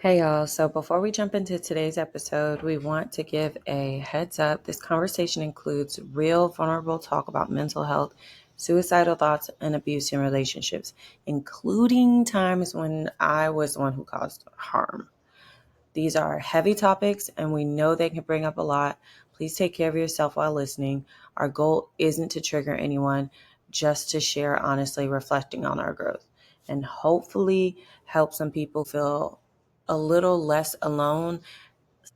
Hey y'all, so before we jump into today's episode, we want to give a heads up. This conversation includes real vulnerable talk about mental health, suicidal thoughts, and abuse in relationships, including times when I was the one who caused harm. These are heavy topics and we know they can bring up a lot. Please take care of yourself while listening. Our goal isn't to trigger anyone, just to share honestly, reflecting on our growth and hopefully help some people feel a little less alone.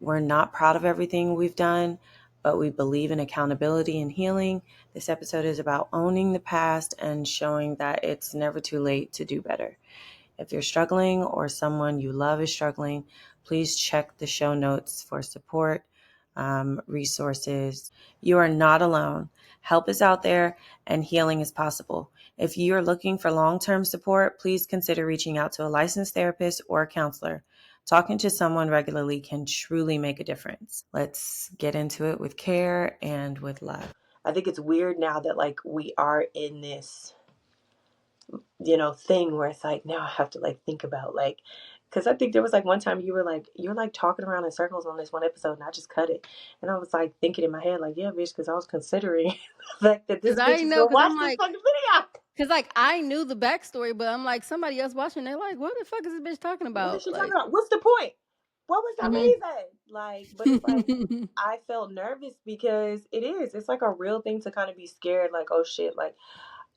We're not proud of everything we've done, but we believe in accountability and healing. This episode is about owning the past and showing that it's never too late to do better. If you're struggling or someone you love is struggling, please check the show notes for support, resources. You are not alone. Help is out there and healing is possible. If you are looking for long-term support, please consider reaching out to a licensed therapist or a counselor. Talking to someone regularly can truly make a difference. Let's get into it with care and with love. I think it's weird now that we are in this, thing where it's like now I have to think about because I think there was one time you're talking around in circles on this one episode and I just cut it. And I was thinking in my head yeah, bitch, because I was considering the fact that Cause this I bitch ain't is know, gonna cause watch I'm this like, fucking video. cause like I knew the backstory, but I'm like somebody else watching. They're like, what the fuck is this bitch talking What is about? she talking Like, about? What's the point? What was the mhm. reason? But it's I felt nervous because it's like a real thing to kind of be scared, oh shit,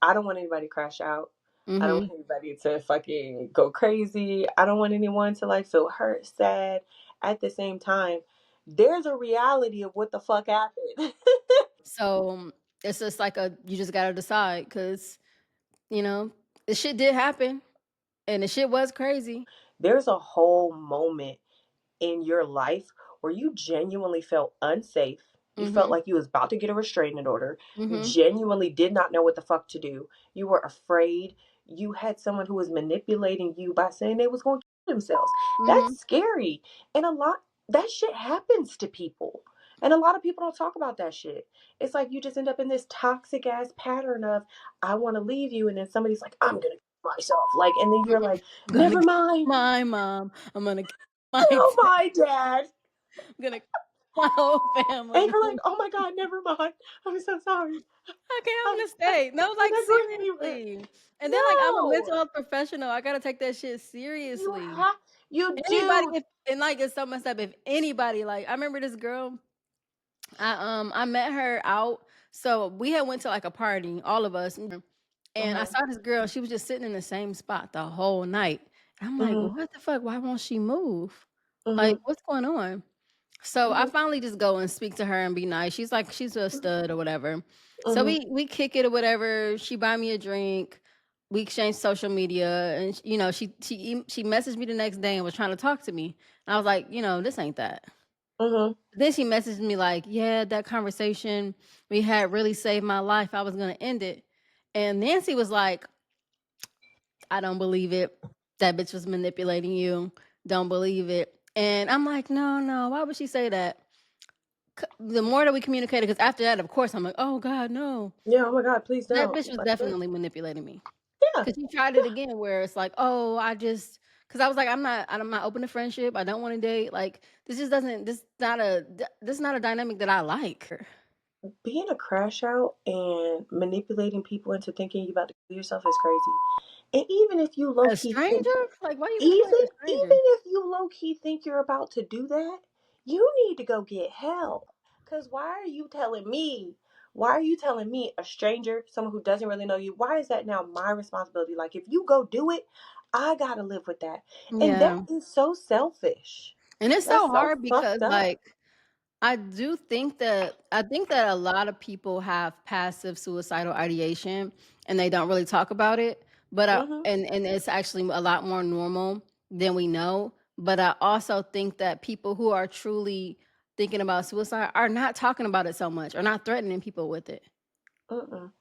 I don't want anybody to crash out. I don't Mhm. want anybody to fucking go crazy. I don't want anyone to feel hurt, sad. At the same time, there's a reality of what the fuck happened. So it's just like you just gotta decide, cause you know the shit did happen, and the shit was crazy. There's a whole moment in your life where you genuinely felt unsafe. You felt Mhm. like you was about to get a restraining order. You Mhm. genuinely did not know what the fuck to do. You were afraid. You had someone who was manipulating you by saying they was going to kill themselves. Mhm. That's scary. And that shit happens to people. And a lot of people don't talk about that shit. It's like you just end up in this toxic ass pattern of I want to leave you, and then somebody's like, I'm gonna kill myself. And then you're like, I'm gonna never kill mind. my mom. I'm gonna kill my Kill dad. my dad. I'm gonna kill my whole And family. you're like, oh my God, never mind. I'm so sorry. Okay, I'm I'm, gonna stay. No, I'm like not going anywhere. seriously. And then like I'm a mental No, health professional. I gotta take that shit you seriously. have, you Anybody do. if and like it's so messed up. If anybody like I remember this girl, I met her out. So we had went to like a party, all of us, and I Mm-hmm, saw this girl, she was just sitting in the same spot the whole night. And I'm like, mm-hmm, what the fuck? Why won't she move? Like, mm-hmm, what's going on? So I mm-hmm, finally just go and speak to her and be nice. She's like, she's a stud or whatever. So mm-hmm, we kick it or whatever. She buy me a drink. We exchange social media, and she messaged me the next day and was trying to talk to me. And I was like, this ain't that. mm-hmm. Then she messaged me like, yeah, that conversation we had really saved my life. I was gonna end it. And Nancy was like, I don't believe it. That bitch was manipulating you. Don't believe it. And I'm like, no, no. Why would she say that? The more that we communicated, because after that, of course, I'm like, oh God, no. Yeah, oh my God, please That don't. bitch was definitely manipulating me. Yeah, Because she tried it again, where it's like, oh, because I was like, I'm not open to friendship. I don't want to date. Like, this just doesn't. This is not a dynamic that I like. being a crash out and manipulating people into thinking you about to kill yourself is crazy. And even if you low A key think stranger? Like, why you even manipulating a even stranger? if you low key think you're about to do that, you need to go get help. Cause why are you telling me, a stranger, someone who doesn't really know you, why is that now my responsibility? Like if you go do it, I gotta live with that. And that Yeah. is so selfish. And it's so That's so hard because fucked up. like I think that a lot of people have passive suicidal ideation and they don't really talk about it. But Hmm. and it's actually a lot more normal than we know. But I also think that people who are truly thinking about suicide are not talking about it so much or not threatening people with it. Mm-mm.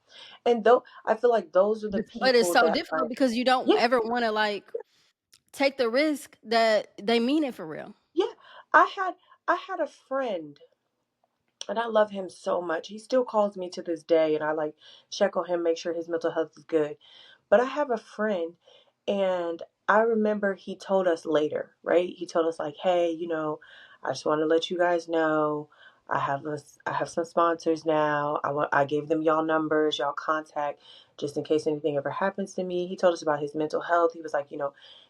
And though I feel like those are the But it's people so that difficult because you don't yeah, ever want to like take the risk that they mean it for real. yeah. I had a friend, and I love him so much. He still calls me to this day, and I check on him, make sure his mental health is good. But I have a friend, and I remember he told us later, right? He told us like, "Hey, I just want to let you guys know I have some sponsors now. I gave them y'all numbers, y'all contact, just in case anything ever happens to me." He told us about his mental health. He was like,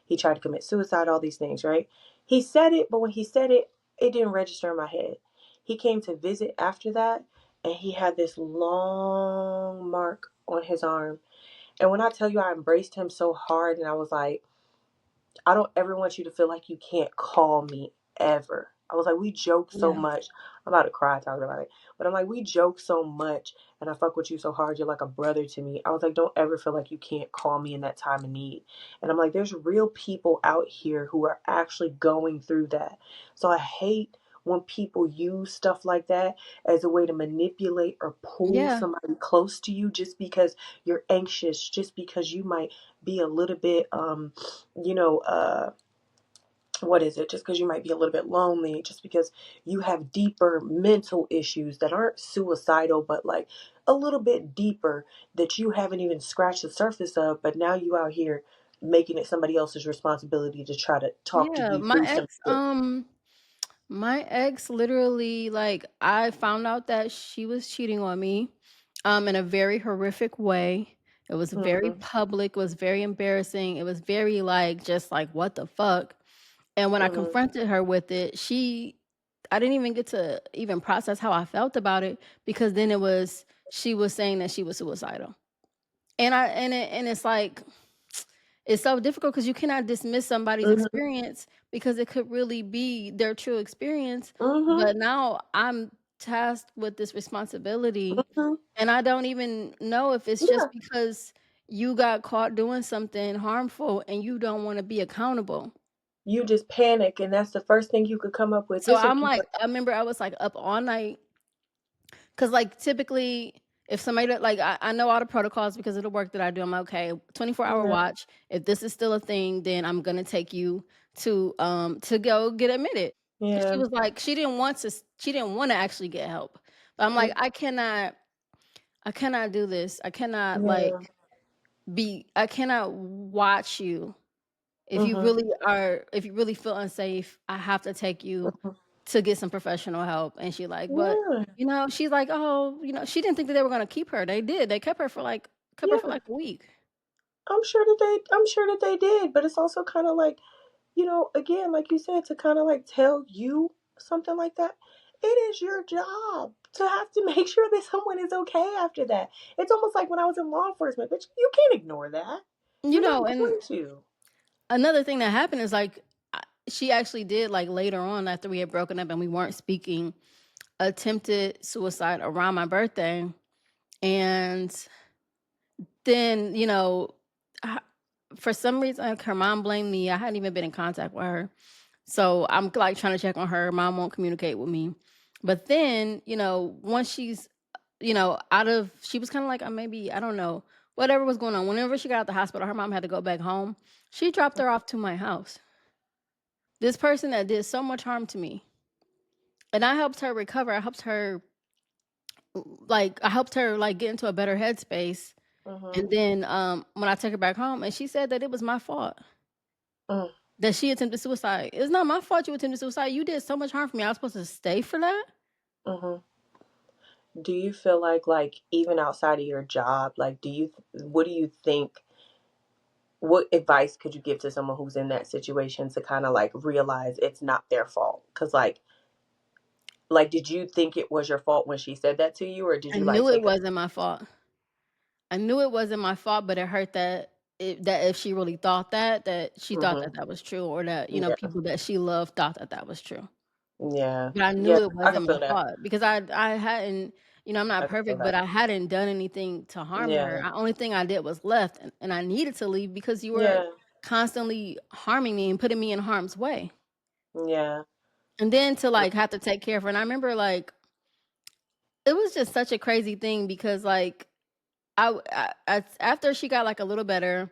he tried to commit suicide, all these things, right? He said it, but when he said it, it didn't register in my head. He came to visit after that, and he had this long mark on his arm. And when I tell you I embraced him so hard, and I was like, I don't ever want you to feel like you can't call me ever. I was like, we joke so Yeah. much. I'm about to cry talking about it. But I'm like, we joke so much and I fuck with you so hard. You're like a brother to me. I was like, don't ever feel like you can't call me in that time of need. And I'm like, there's real people out here who are actually going through that. So I hate when people use stuff like that as a way to manipulate or pull Yeah. somebody close to you just because you're anxious, just because you might be a little bit you know, what is it? Just because you might be a little bit lonely, just because you have deeper mental issues that aren't suicidal, but like a little bit deeper that you haven't even scratched the surface of, but now you out here making it somebody else's responsibility to try to talk to Yeah. you through some shit. My ex literally, like, I found out that she was cheating on me, in a very horrific way. It was very Mm-hmm. public, it was very embarrassing, it was very, like, just like, "What the fuck?" And when I Mm-hmm. confronted her with it, I didn't even get to even process how I felt about it, because then she was saying that she was suicidal. And it's like, it's so difficult because you cannot dismiss somebody's Mm-hmm. experience because it could really be their true experience. Mm-hmm. But now I'm tasked with this responsibility, Mm-hmm. and I don't even know if it's just Yeah. because you got caught doing something harmful and you don't want to be accountable. You just panic, and that's the first thing you could come up with. So This will I'm keep like, her. I remember I was like up all night. 'Cause, like, typically, if somebody that like, I know all the protocols because of the work that I do. I'm like, "Okay, 24-hour Yeah. watch. If this is still a thing, then I'm gonna take you to go get admitted." 'Cause she Yeah. was like, she didn't wanna actually get help. But I'm like, Mm, I cannot do this. I cannot, yeah. like, I cannot watch you. Mm-hmm. If you really feel unsafe, I have to take you Mm-hmm. to get some professional help. And she like, "But," Yeah. she's like, "Oh," she didn't think that they were gonna keep her. They did. They kept her for, Yeah. like, a week. I'm sure that they did, but it's also kind of like, again, like you said, to kind of like tell you something like that. It is your job to have to make sure that someone is okay after that. It's almost like when I was in law enforcement, but you can't ignore that. You're not And going to. another thing that happened is, like, she actually did, like, later on after we had broken up and we weren't speaking, attempted suicide around my birthday. And then, I for some reason, like, her mom blamed me. I hadn't even been in contact with her. So I'm like trying to check on her. Mom won't communicate with me. But then, once she's, out of, she was kind of like, maybe, I don't know, whatever was going on. Whenever she got out the hospital, her mom had to go back home. She dropped her off to my house. This person that did so much harm to me. And I helped her recover. I helped her like get into a better headspace. Mm-hmm. And then when I took her back home, and she said that it was my fault Mm, that she attempted suicide. It's not my fault you attempted suicide. You did so much harm for me. I was supposed to stay for that? mm-hmm. Do you feel like even outside of your job, like what do you think? What advice could you give to someone who's in that situation to kind of like realize it's not their fault? Because like, did you think it was your fault when she said that to you, or did I you like knew it take a? wasn't my fault. I knew it wasn't my fault, but it hurt that if she really thought that she thought Mm-hmm. that was true, or that, Yeah. people that she loved thought that that was true. Yeah. But I Yeah. knew it I can wasn't my feel that. fault because I hadn't, I'm not I can feel perfect, but that. I hadn't done anything to harm her. Yeah. I only thing I did was left, and I needed to leave because you were Yeah. constantly harming me and putting me in harm's way. Yeah. And then to, like, have to take care of her, and I remember, like, it was just such a crazy thing because, like, after she got, like, a little better,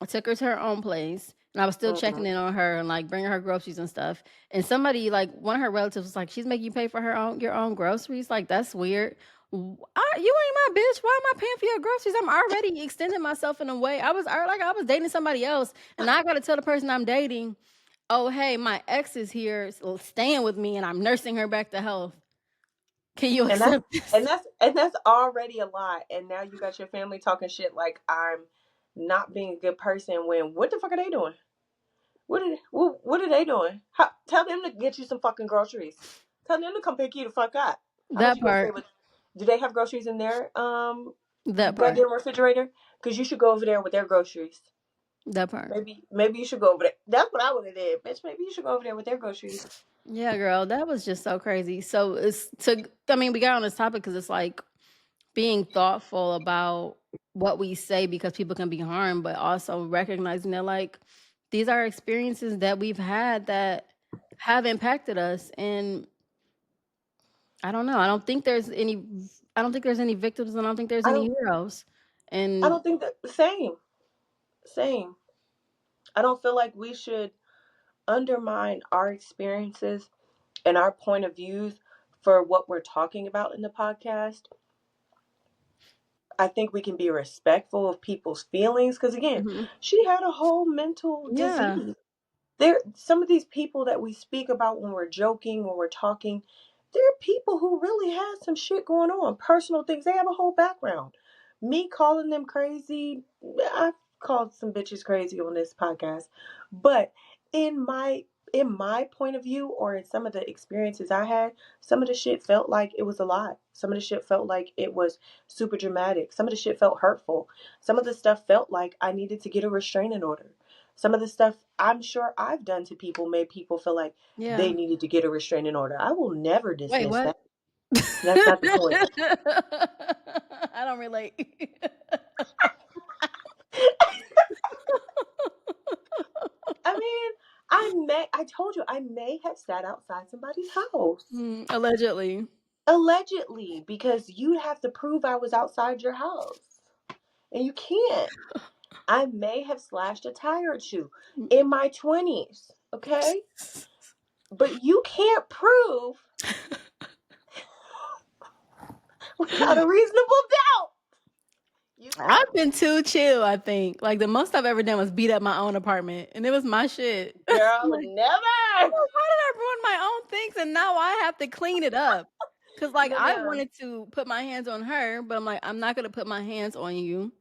I took her to her own place, and I was still Mm-hmm. checking in on her and, like, bringing her groceries and stuff, and somebody, like, one of her relatives was like, "She's making you pay for your own groceries? Like, that's weird." You ain't my bitch. Why am I paying for your groceries? I'm already extending myself in a way. I was dating somebody else, and I got to tell the person I'm dating, oh hey, my ex is here staying with me, and I'm nursing her back to health. Can you And that's accept this? and that's already a lot. And now you got your family talking shit like I'm not being a good person when what the fuck are they doing? What are they doing? Tell them to get you some fucking groceries. Tell them to come pick you the fuck up. How about That you go stay part. with? Do they have groceries in their That part. goddamn refrigerator? Because you should go over there with their groceries. That part. Maybe you should go over there. That's what I would have did, bitch. Maybe you should go over there with their groceries. Yeah, girl, that was just so crazy. So it's to. I mean, we got on this topic because it's like being thoughtful about what we say because people can be harmed, but also recognizing that like these are experiences that we've had that have impacted us. And I don't know. I don't think there's any victims, and I don't think there's I any don't. heroes. I And don't think that same. I don't feel like we should undermine our experiences and our point of views for what we're talking about in the podcast. I think we can be respectful of people's feelings because again, mhm. she had a whole mental Yeah. disease. There some of these people that we speak about when we're joking, when we're talking, they're people who really have some shit going on, personal things. They have a whole background. Me calling them crazy, I've called some bitches crazy on this podcast, but in my point of view or in some of the experiences I had, some of the shit felt like it was a lot. Some of the shit felt like it was super dramatic. Some of the shit felt hurtful. Some of the stuff felt like I needed to get a restraining order. Some of the stuff I'm sure I've done to people made people feel like they Yeah. needed to get a restraining order. I will never Wait, dismiss what? that. That's not the point. I don't relate. I mean, I told you, I may have sat outside somebody's house. Allegedly. Allegedly, because you'd have to prove I was outside your house. And you can't. I may have slashed a tire or two in my 20s, okay? But you can't prove without a reasonable doubt. You I've can't. been too chill, I think. Like the most I've ever done was beat up my own apartment, and it was my shit. I'm Girl, like, never. why did I ruin my own things and now I have to clean it up? Cause like No, I ma'am. wanted to put my hands on her, but I'm like, I'm not gonna put my hands on you.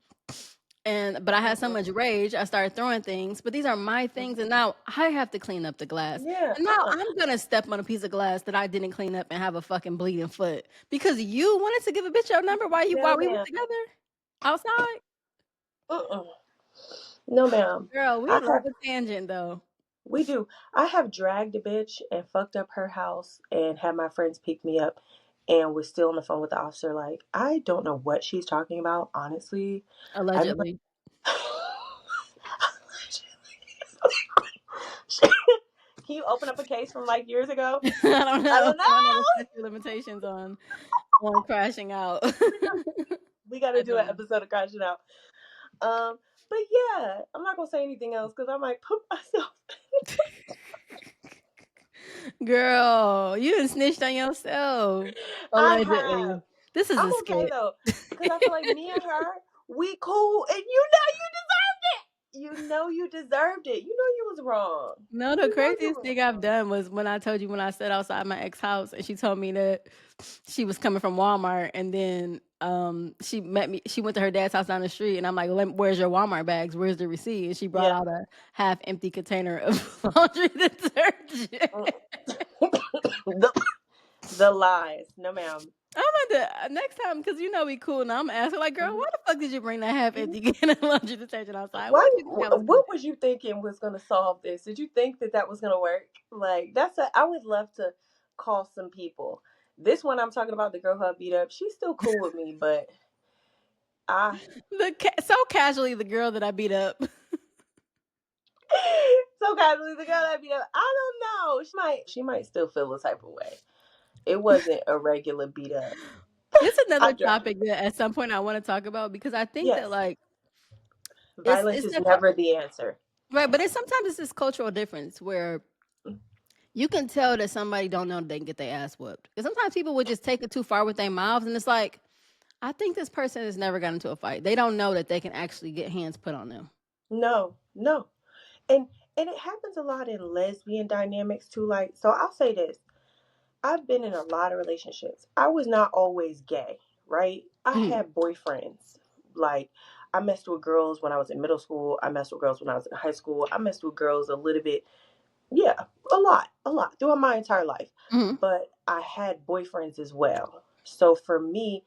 But I had so Mm-mm. much rage, I started throwing things. But these are my things, and now I have to clean up the glass. Yeah, And now I'm gonna step on a piece of glass that I didn't clean up and have a fucking bleeding foot because you wanted to give a bitch your number no, while we were ma'am. together outside. Mm-mm. No, ma'am. Girl, we I love have, a tangent though. we do. I have dragged a bitch and fucked up her house and had my friends pick me up and was still on the phone with the officer. Like, I don't know what she's talking about, honestly. I've never. Allegedly. Can you open up a case from like years ago? I don't I know. don't know. I don't know the statute of limitations on crashing out. We got to I do don't an know. episode of Crashing Out. But yeah, I'm not gonna say anything else because I might put myself. Girl, you done snitched on yourself. I have. Allegedly. This is I'm a okay skit. though, because I feel like me and her, we cool, and you know you deserved it. You know you was wrong. No, the You know you craziest was thing I've wrong. done was when I told you when I sat outside my ex house and she told me that she was coming from Walmart and then she met me. She went to her dad's house down the street and I'm like, "Where's your Walmart bags? Where's the receipt?" And she brought Yeah. out a half empty container of laundry detergent. Mm. the, the lies. No, ma'am. I'm gonna next time because you know we cool now. I'm asking like, "Girl, Mhm. why the fuck did you bring that half Mhm. empty can of laundry detergent outside? Why? What did you think I was gonna What was you thinking was gonna solve this? Did you think that that was gonna work? Like I would love to call some people. This one I'm talking about, the girl who I beat up. She's still cool with me, but I do? So casually, the girl that I beat up. so casually the girl that beat up. I don't know. She might still feel a type of way. It wasn't a regular beat up. It's I another dr- topic that at some point I want to talk about because I think that yes, like violence it's is that never the answer. right, but it's sometimes it's this cultural difference where You can tell that somebody don't know that they can get their ass whooped. Because sometimes people would just take it too far with their mouths, and it's like, I think this person has never gotten into a fight. They don't know that they can actually get hands put on them. No, no. And it happens a lot in lesbian dynamics too. Like, so I'll say this. I've been in a lot of relationships. I was not always gay, right? I Mhm. had boyfriends. Like, I messed with girls when I was in middle school. I messed with girls when I was in high school. I messed with girls a little bit. Yeah, a lot throughout my entire life. Mhm. But I had boyfriends as well. So for me,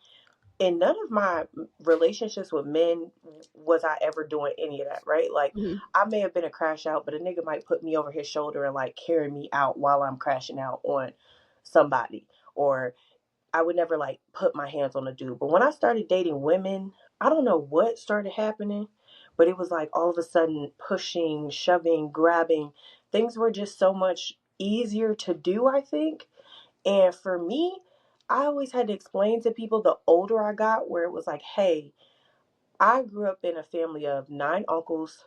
in none of my relationships with men was I ever doing any of that, right? Like, Mhm. I may have been a crash out, but a nigga might put me over his shoulder and like carry me out while I'm crashing out on somebody. Or I would never like put my hands on a dude. But when I started dating women, I don't know what started happening, but it was like all of a sudden pushing, shoving, grabbing. Things were just so much easier to do, I think. And for me, I always had to explain to people the older I got, where it was like, hey, I grew up in a family of 9 uncles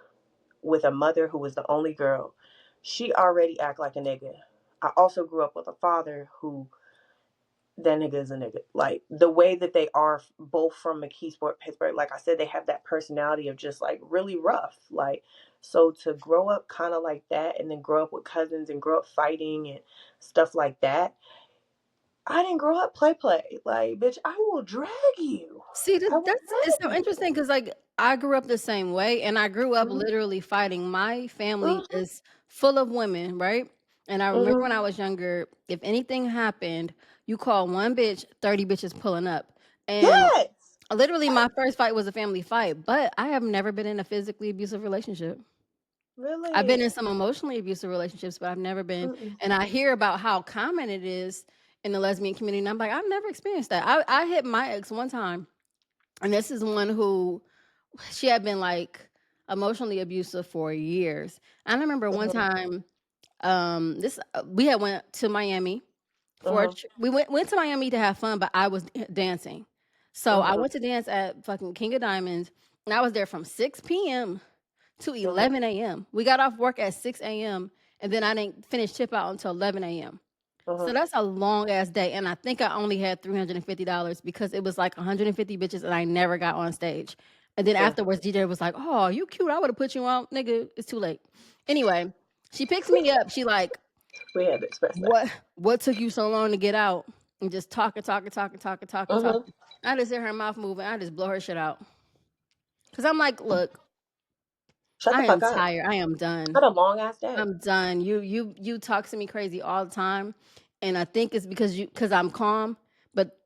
with a mother who was the only girl. She already act like a nigga. I also grew up with a father who, that nigga is a nigga. Like the way that they are both from McKeesport, Pittsburgh, like I said, they have that personality of just like really rough. Like, so to grow up kind of like that and then grow up with cousins and grow up fighting and stuff like that, I didn't grow up play. Like, bitch, I will drag you. See, I will that's it's drag so you. interesting because like I grew up the same way, and I grew up Mhm. literally fighting. My family Mhm. is full of women, right? And I remember Mhm. when I was younger, if anything happened, you call one bitch, 30 bitches pulling up. And Yes. literally, my first fight was a family fight, but I have never been in a physically abusive relationship. I've been Really. in some emotionally abusive relationships, but I've never been. Mm-mm. And I hear about how common it is in the lesbian community, and I'm like, I've never experienced that. I hit my ex one time, and this is one who she had been like emotionally abusive for years. I remember one Mhm. time, this we had went to Miami for Mhm. we went to Miami to have fun, but I was dancing. So I Mhm. went to dance at fucking King of Diamonds, and I was there from 6 p.m. to Mhm. 11 a.m. We got off work at 6 a.m. and then I didn't finish tip out until 11 a.m. So Mhm. that's a long ass day, and I think I only had $350 because it was like 150 bitches, and I never got on stage. And then Yeah. afterwards, DJ was like, "Oh, you cute. I would have put you on, nigga. It's too late." Anyway, she picks me up. She like, We had to express that. "What took you so long to get out?" And just talking, talking, talking, talking, talking, Mhm. talking. I just hear her mouth moving. I just blow her shit out because I'm like, "Look, Shut the I am fuck up. tired. I am done. Had a long ass day. I'm done. You talk to me crazy all the time, and I think it's because I'm calm, but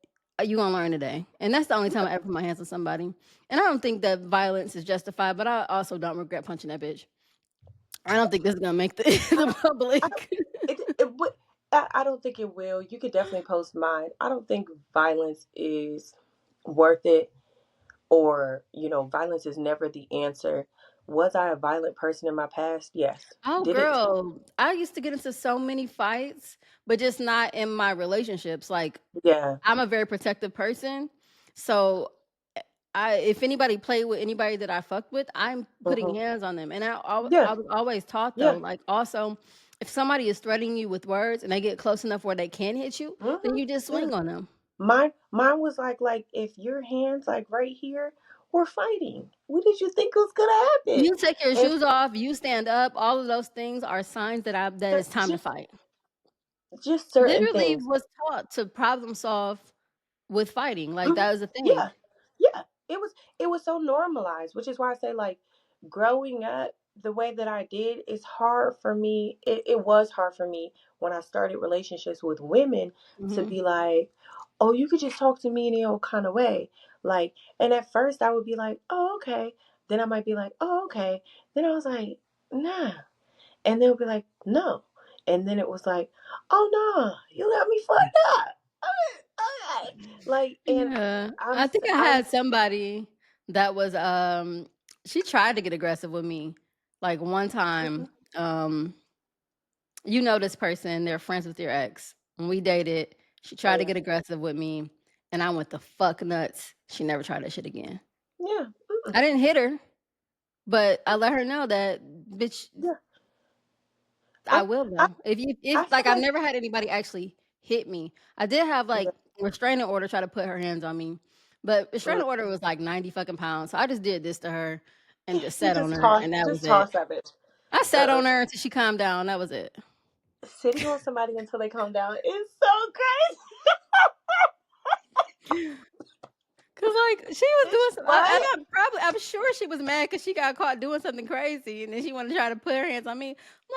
you gonna learn today. And that's the only time Yeah. I ever put my hands on somebody. And I don't think that violence is justified, but I also don't regret punching that bitch. I don't think this is gonna make the I the don't. I don't. public. It would. I don't think it will. You could definitely post mine. I don't think violence is worth it, or violence is never the answer. Was I a violent person in my past? Yes. Oh, Did it? girl, I used to get into so many fights, but just not in my relationships. Like Yeah. I'm a very protective person, so if anybody played with anybody that I fucked with, I'm putting Mhm. hands on them. And Yeah. I was always taught though, Yeah. like also, if somebody is threatening you with words and they get close enough where they can hit you, then Mhm. you just Yeah. swing on them. Mine was like if your hands like right here, we're fighting. What did you think was gonna happen? You take your And shoes off, you stand up. All of those things are signs that it's time to just fight. certain Literally things. was taught to problem solve with fighting. Like Mhm. that was a thing. Yeah, yeah. It was so normalized, which is why I say like growing up the way that I did is hard for me. It was hard for me when I started relationships with women to Hmm. be like, oh, you could just talk to me any old kind of way. Like, and at first I would be like, oh, okay. Then I might be like, oh, okay. Then I was like, nah. And they'll be like, no. And then it was like, oh no, you got me fucked up. Okay. Like, and Yeah, I'm I think I I'm had somebody that was she tried to get aggressive with me. Like one mhm. time, you know this person, they're friends with your ex. When we dated, she Oh tried to yeah. get aggressive with me, and I went the fuck nuts. She never tried that shit again. Yeah. Mm-mm. I didn't hit her, but I let her know that bitch Yeah. I I will I, though. If I feel like I've like never had anybody actually hit me. I did have like restraining order try to put her hands on me, but mm, restraining order was like 90 fucking pounds. So I just did this to her and just you sat on her, and that was just it. toss that bitch. I sat Uh-uh. on her until she calmed down. That was it. Sitting on somebody until they calm down is so crazy. Cause like she was Bitch, doing some, and what? I'm sure she was mad because she got caught doing something crazy, and then she wanted to try to put her hands on me. I'm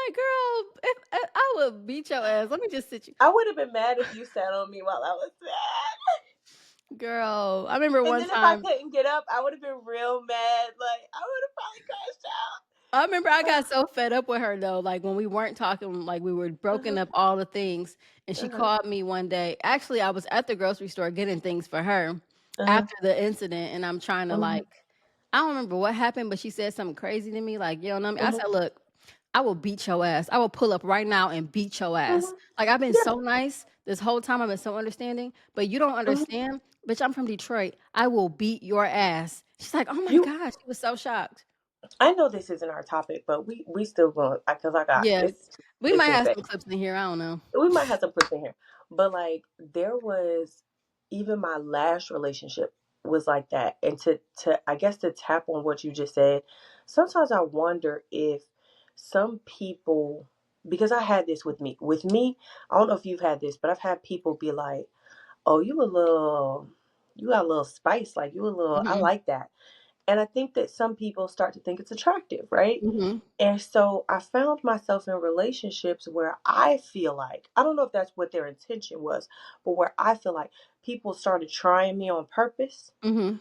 like, girl, if I would beat your ass. Let me just sit you, I would have been mad if you sat on me while I was sad. girl. I remember And one then if I time. couldn't get up, I would have been real mad. Like I would have probably I remember I crashed got so fed up with her though, like when we weren't talking, like we were out. broken up all the things. And she Uh-huh. called me one day. Actually, I was at the grocery store getting things for her Uh-huh. after the incident, and I'm trying to Uh-huh. like, I don't remember what happened, but she said something crazy to me, like, you know what I mean? I Uh-huh. said, look, I will beat your ass. I will pull up right now and beat your ass. Uh-huh. Like I've been Yeah. so nice this whole time. I've been so understanding, but you don't Uh-huh. understand, bitch. I'm from Detroit. I will beat your ass. She's like, oh my You gosh, she was so shocked. I know this isn't our topic, but we still going because I got Yeah, we might it's have insane. some clips in here. I don't know. We might have some clips in here, but like there was even my last relationship was like that. And to I guess to tap on what you just said, sometimes I wonder if some people, because I had this with me. With me, I don't know if you've had this, but I've had people be like, "Oh, you got a little spice, like you a little, I Mhm, like that." And I think that some people start to think it's attractive, right? mhm, And so I found myself in relationships where I feel like, I don't know if that's what their intention was, but where I feel like people started trying me on purpose. mhm,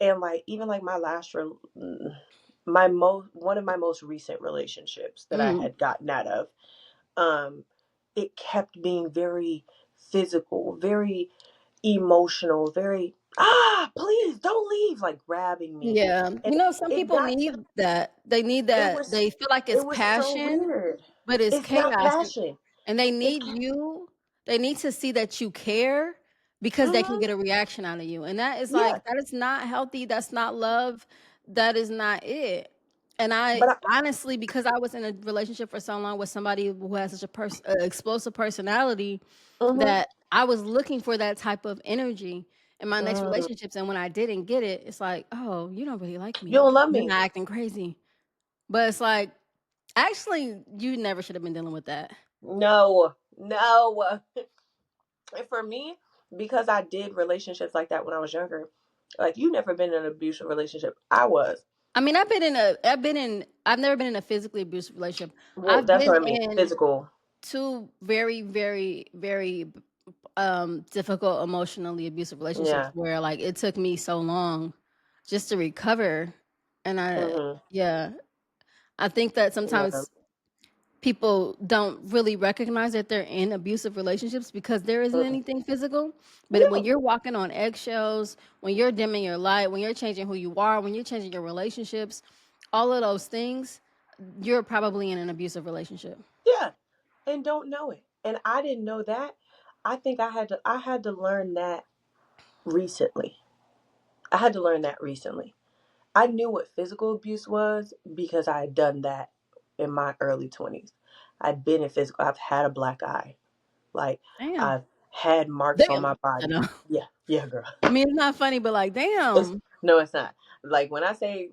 And like, even like my one of my most recent relationships that I mhm. had gotten out of, um, it kept being very physical, very emotional, very, please don't leave, like grabbing me. Yeah, And some it people got need that. They need it that. was They feel like it it's was so passion, weird. but it's It's not chaos, passion. and they It's need you. They need to see that you care because they can mm-hmm. get a reaction out of you, and that is Yeah. like that is not healthy. That's not love. That is not it. And I But I honestly, because I was in a relationship for so long with somebody who has such a explosive personality, mm-hmm. that I was looking for that type of energy in my next Mm. relationships, and when I didn't get it, it's like, "Oh, you don't really like You me. don't love You're me. not acting crazy." But it's like, actually, you never should have been dealing with that. No. No. And for me, because I did relationships like that when I was younger, like you never been in an abusive relationship. I was. I mean, I've never been in a physically abusive relationship. Well, I've that's been what I mean. in Physical. two very, very, very difficult emotionally abusive relationships Yeah. where like it took me so long just to recover. And Mm-hmm. yeah, I think that Yeah. sometimes people don't really recognize that they're in abusive relationships because there isn't Mm-mm. anything physical. But when No. you're walking on eggshells, when you're dimming your light, when you're changing who you are, when you're changing your relationships, all of those things, you're probably in an abusive relationship. Yeah. And don't know it. And I didn't know that. I think I had to learn that recently. I had to learn that recently. I knew what physical abuse was because I had done that in my early 20s. I'd been in physical, I've had a black eye. Like, Damn. I've had marks on Damn. my I body. know. Yeah, yeah, girl. I mean, it's not funny, but like, It's damn. no, it's not. Like when I say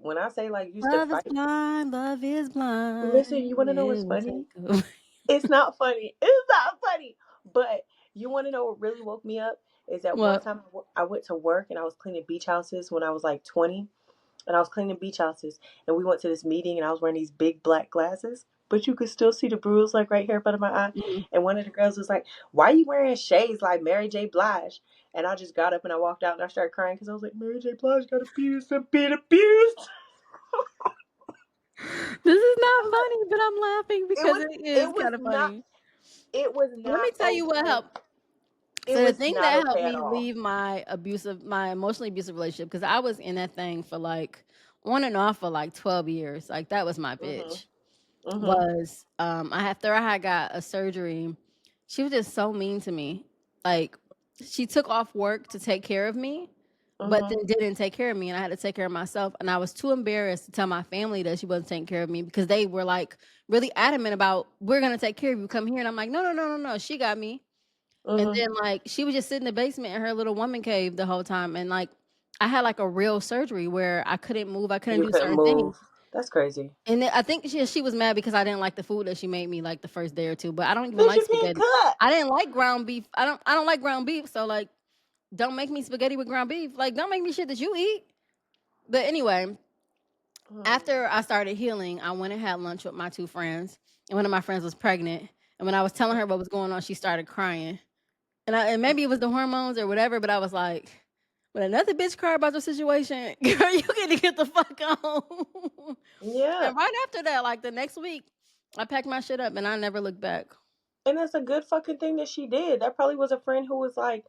like used to Love is fight. blind. Love is blind. Listen, you want to know what's It will funny? take over. It's not funny. It's not funny. But you want to know what really woke me up is that one What? time I went to work and I was cleaning beach houses when I was like 20, and I was cleaning beach houses, and we went to this meeting, and I was wearing these big black glasses, but you could still see the bruise like right here in front of my eye. Mhm. And one of the girls was like, "Why are you wearing shades like Mary J. Blige?" And I just got up and I walked out and I started crying because I was like, Mary J. Blige got abused and being abused. This is not I'm like, funny, but I'm laughing it because was it it is was kind of not funny. it was Let me not tell you what okay. helped. It So the was thing not that helped okay at me all. leave my emotionally abusive relationship, because I was in that thing for like on and off for like 12 years. Like that was my Mhm. bitch. Mhm. Was after I had got a surgery, she was just so mean to me. Like she took off work to take care of me, but Mhm. then didn't take care of me, and I had to take care of myself. And I was too embarrassed to tell my family that she wasn't taking care of me because they were like really adamant about, we're gonna take care of you. Come here. And I'm like, no, no, no, no, no. She got me. And Mhm. then like she was just sitting in the basement in her little woman cave the whole time. And like I had like a real surgery where I couldn't move, I couldn't You do couldn't certain things. move. That's crazy. And then I think she was mad because I didn't like the food that she made me like the first day or two. But I don't even Bitch, like you can't spaghetti. cook. I didn't like ground beef. I don't like ground beef. So like don't make me spaghetti with ground beef. Like don't make me shit that you eat. But anyway, Hmm. after I started healing, I went and had lunch with my two friends. And one of my friends was pregnant. And when I was telling her what was going on, she started crying. And maybe it was the hormones or whatever, but I was like, when another bitch cry about your situation, girl, you get to get the fuck on. Yeah. And right after that, like the next week, I packed my shit up and I never looked back. And that's a good fucking thing that she did. That probably was a friend who was like,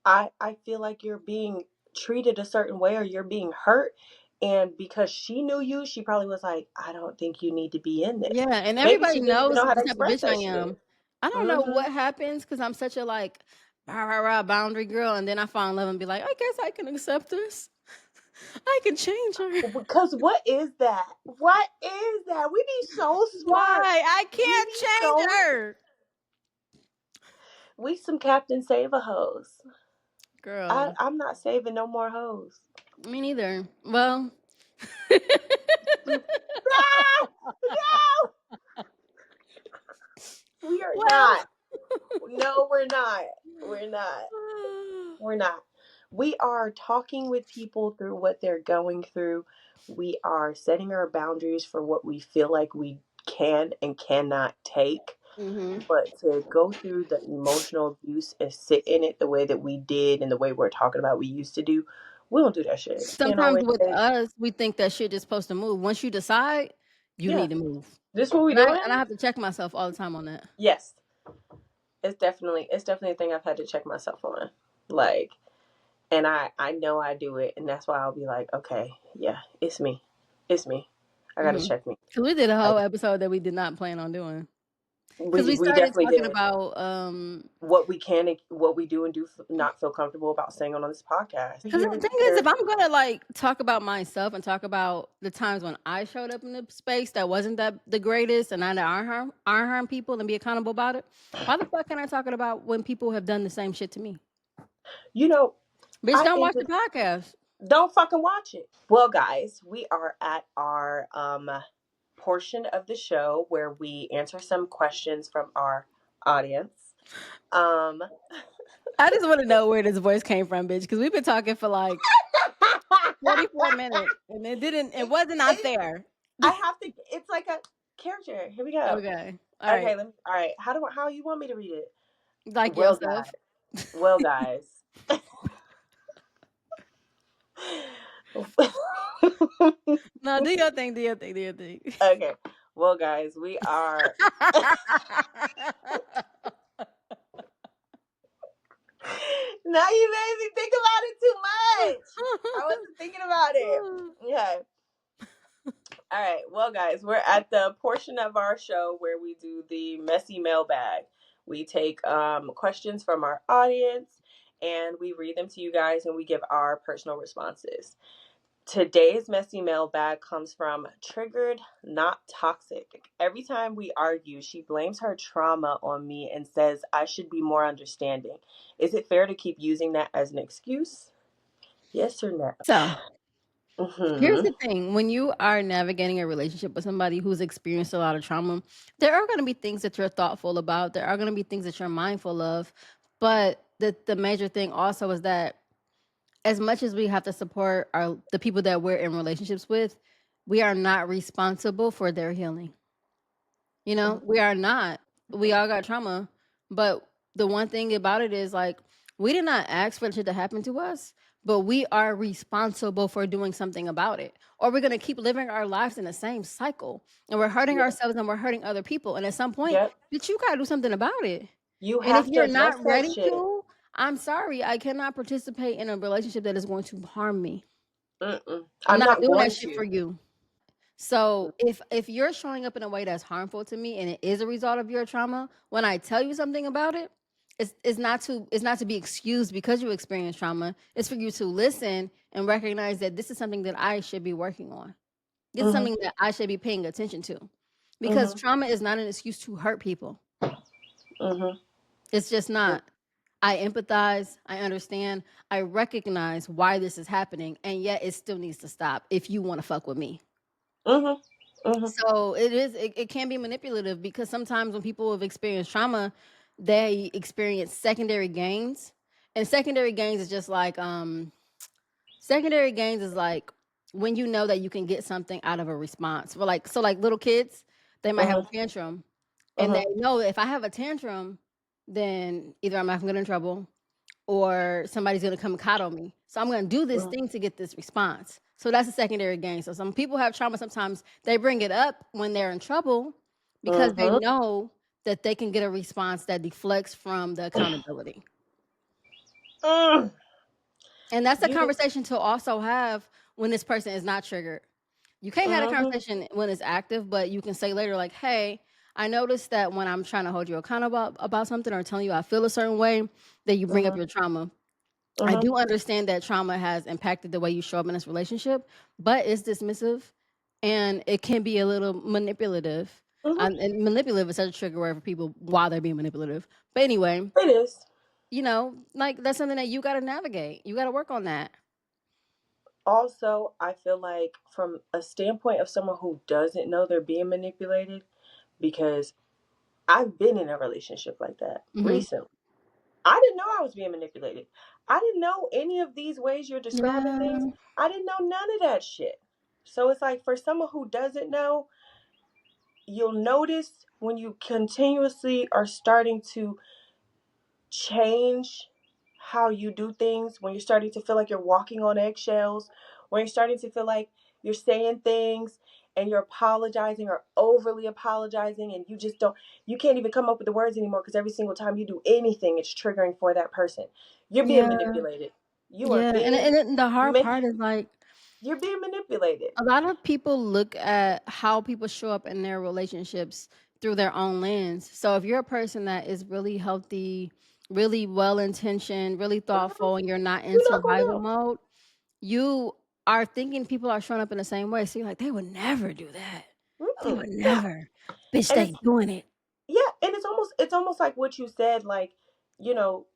I feel like you're being treated a certain way or you're being hurt. And because she knew you, she probably was like, I don't think you need to be in this. Yeah, and Maybe she everybody didn't even knows know how to the type of express bitch I that shit. am. I don't know Hmm. what happens because I'm such a like rah, rah, rah, boundary girl, and then I fall in love and be like, I guess I can accept this. I can change her. Because what is that? What is that? We be so smart. Why? I We can't be change so, her. we some Captain Save a hoes. Girl, I'm not saving no more hoes. me neither. Well, Ah! No! We are well. not. No, we're not. We're not. We're not. We are talking with people through what they're going through. We are setting our boundaries for what we feel like we can and cannot take. Hmm. But to go through the emotional abuse and sit in it the way that we did and the way we're talking about we used to do, we don't do that shit. You know, Sometimes with us, we think that shit is supposed to move. Once you decide, you yeah, need to move. this what we And I doing? have to check myself all the time on that. Yes. It's definitely a thing I've had to check myself on. Like, and I know I do it, and that's why I'll be like, okay, yeah, it's me. I gotta Mhm. check me. 'Cause we did a I, whole episode that we did not plan on doing. Because we we we started definitely talking did about what we can and what we do and do not feel comfortable about saying on this podcast. because the Here, thing is, if I'm gonna like talk about myself and talk about the times when I showed up in the space that wasn't that the greatest and I aren't harm people and be accountable about it, why the fuck can I talk about when people have done the same shit to me? you know, Bitch, I don't think watch the that podcast. don't fucking watch it. Well, guys, we are at our portion of the show where we answer some questions from our audience. Um, I just want to know where this voice came from, bitch, because we've been talking for like 44 minutes and it it, wasn't not it, there. I have to. It's like a character. Here we go. Okay. All right. Okay, all right. How you want me to read it? Like Well, yourself. guys. Well, guys. No, do your thing, do your thing, do your thing. Okay. Well, guys, we are. Now you made me think about it too much. I wasn't thinking about it. Okay. All right. Well, guys, we're at the portion of our show where we do the messy mailbag. We take questions from our audience and we read them to you guys and we give our personal responses. Today's messy mailbag comes from Triggered, Not Toxic. Every time we argue, she blames her trauma on me and says I should be more understanding. Is it fair to keep using that as an excuse? Yes or no? So here's Mm-hmm. the thing. When you are navigating a relationship with somebody who's experienced a lot of trauma, there are going to be things that you're thoughtful about. There are going to be things that you're mindful of. But the major thing also is that as much as we have to support the people that we're in relationships with, we are not responsible for their healing. You know, we are not. We all got trauma, but the one thing about it is like we did not ask for shit to happen to us, but we are responsible for doing something about it. Or we're gonna keep living our lives in the same cycle, and we're hurting Yeah. ourselves and we're hurting other people. And at some point, Yep. bitch, you gotta do something about it. You And if have to you're address not that ready shit. to, I'm sorry, I cannot participate in a relationship that is going to harm me. Mm-mm. I'm I'm not not doing that going shit for to. you. So if you're showing up in a way that's harmful to me and it is a result of your trauma, when I tell you something about it, it's not to be excused because you experience trauma. It's for you to listen and recognize that this is something that I should be working on. This is Mhm. something that I should be paying attention to. Because Mhm. trauma is not an excuse to hurt people. Mhm. It's just not. I empathize, I understand, I recognize why this is happening, and yet it still needs to stop if you want to fuck with me. Mhm. Mhm. So it can be manipulative because sometimes when people have experienced trauma, they experience secondary gains. And secondary gains is like when you know that you can get something out of a response. For like little kids, they might have Mhm. a tantrum and they Mhm. know if I have a tantrum, then either I'm not gonna get in trouble or somebody's gonna come coddle me. So I'm gonna do this Mhm. thing to get this response. So that's a secondary gain. So some people have trauma. Sometimes they bring it up when they're in trouble because they Mhm. know that they can get a response that deflects from the accountability. Mm. And that's a You. conversation to also have when this person is not triggered. You can't have a Mhm. conversation when it's active, but you can say later, like, hey, I noticed that when I'm trying to hold you accountable about something or telling you I feel a certain way, that you bring up Mhm. your trauma. I Mhm. do understand that trauma has impacted the way you show up in this relationship, but it's dismissive and it can be a little manipulative. Mhm. And manipulative is such a trigger word for people while they're being manipulative. But anyway, It is. like that's something that you got to navigate. You got to work on that. Also, I feel like from a standpoint of someone who doesn't know they're being manipulated, because I've been in a relationship like that Hmm. recently. I didn't know I was being manipulated. I didn't know any of these ways you're describing things. Yeah. I didn't know none of that shit. So it's like for someone who doesn't know, you'll notice when you continuously are starting to change how you do things, when you're starting to feel like you're walking on eggshells, when you're starting to feel like you're saying things and you're apologizing or overly apologizing, and you can't even come up with the words anymore because every single time you do anything, it's triggering for that person. You're being Yeah. manipulated. You are Yeah. And, being, and it- the hard ma- part is like, you're being manipulated. a lot of people look at how people show up in their relationships through their own lens. So if you're a person that is really healthy, really well intentioned, really Mhm. thoughtful, and you're not in You're not going survival to mode, you are thinking people are showing up in the same way. So you're like, they would never do that. They would Yeah. never. Bitch, And they it's, doing it. yeah, and it's almost like what you said, like, you know,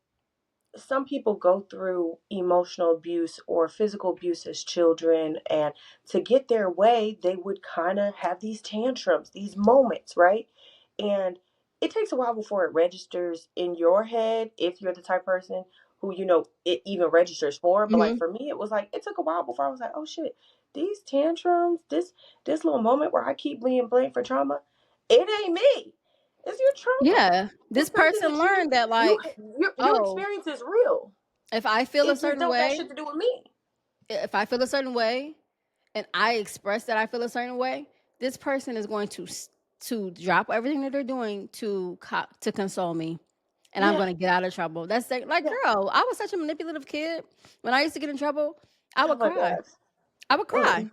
some people go through emotional abuse or physical abuse as children, and to get their way they would kind of have these tantrums, these moments, right? And it takes a while before it registers in your head if you're the type of person who it even registers for. But like Hmm. for me, it was like it took a while before I was like, oh shit, these tantrums, this little moment where I keep being blamed for trauma, it ain't me, it's your trauma. Yeah. This It's something person that you learned that, you like, your oh, experience is real. if I feel a It just certain don't got way, shit to do with me. if I feel a certain way, and I express that I feel a certain way, this person is going to drop everything that they're doing to console me, and I'm Yeah, going to get out of trouble. That's like, yeah. girl, I was such a manipulative kid. When I used to get in trouble, I Oh would my cry. god. I would cry. Mm-mm.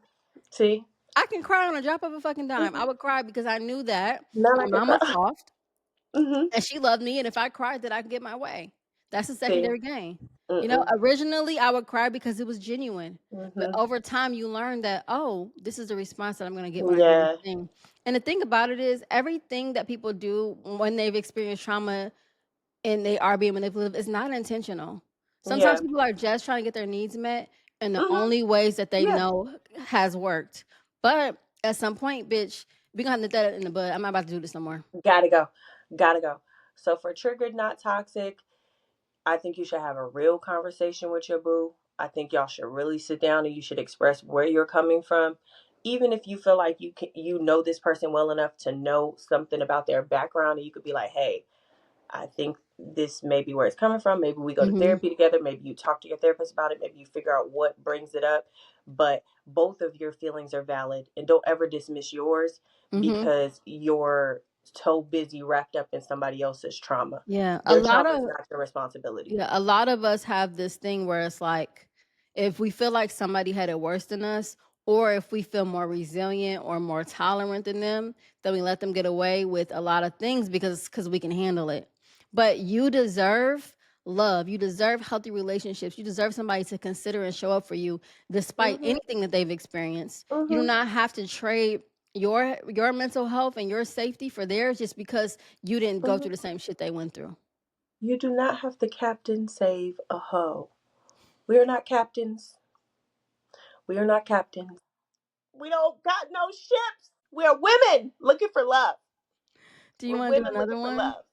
See, I can cry on a drop of a fucking dime. I mm-hmm. would cry because I knew that Not my I can mom was cry. soft Mm-hmm. and she loved me, and if I cried, that I could get my way. That's a See, secondary gain. mm-mm. Originally I would cry because it was genuine, but Mm-hmm. over time you learn that, oh, this is the response that I'm going to get when I do this Yeah, thing. And the thing about it is, everything that people do when they've experienced trauma and they are being manipulative is not intentional. Sometimes yeah. people are just trying to get their needs met, and the Mm-hmm. only ways that they Yeah. know has worked. But at some point, bitch, we gonna have to nip that in the bud. I'm not about to do this no more. Gotta go. Gotta go. So for triggered, not toxic, I think you should have a real conversation with your boo. I think y'all should really sit down and you should express where you're coming from. Even if you feel like you know this person well enough to know something about their background, and you could be like, hey, I think this may be where it's coming from. Maybe we go to Mhm. therapy together. Maybe you talk to your therapist about it. Maybe you figure out what brings it up. But both of your feelings are valid. And don't ever dismiss yours Mhm. because you're so busy wrapped up in somebody else's trauma. Yeah. A Their lot trauma is of not your responsibility. Yeah, a lot of us have this thing where it's like, if we feel like somebody had it worse than us, or if we feel more resilient or more tolerant than them, then we let them get away with a lot of things because we can handle it. But you deserve love. You deserve healthy relationships. You deserve somebody to consider and show up for you despite Mhm. anything that they've experienced. You do Mhm. not have to trade your mental health and your safety for theirs just because you didn't go Mhm. through the same shit they went through. You do not have to captain save a hoe. We are not captains. We are not captains. We don't got no ships. We are women looking for love. Do you We're want to do women another looking for one? love.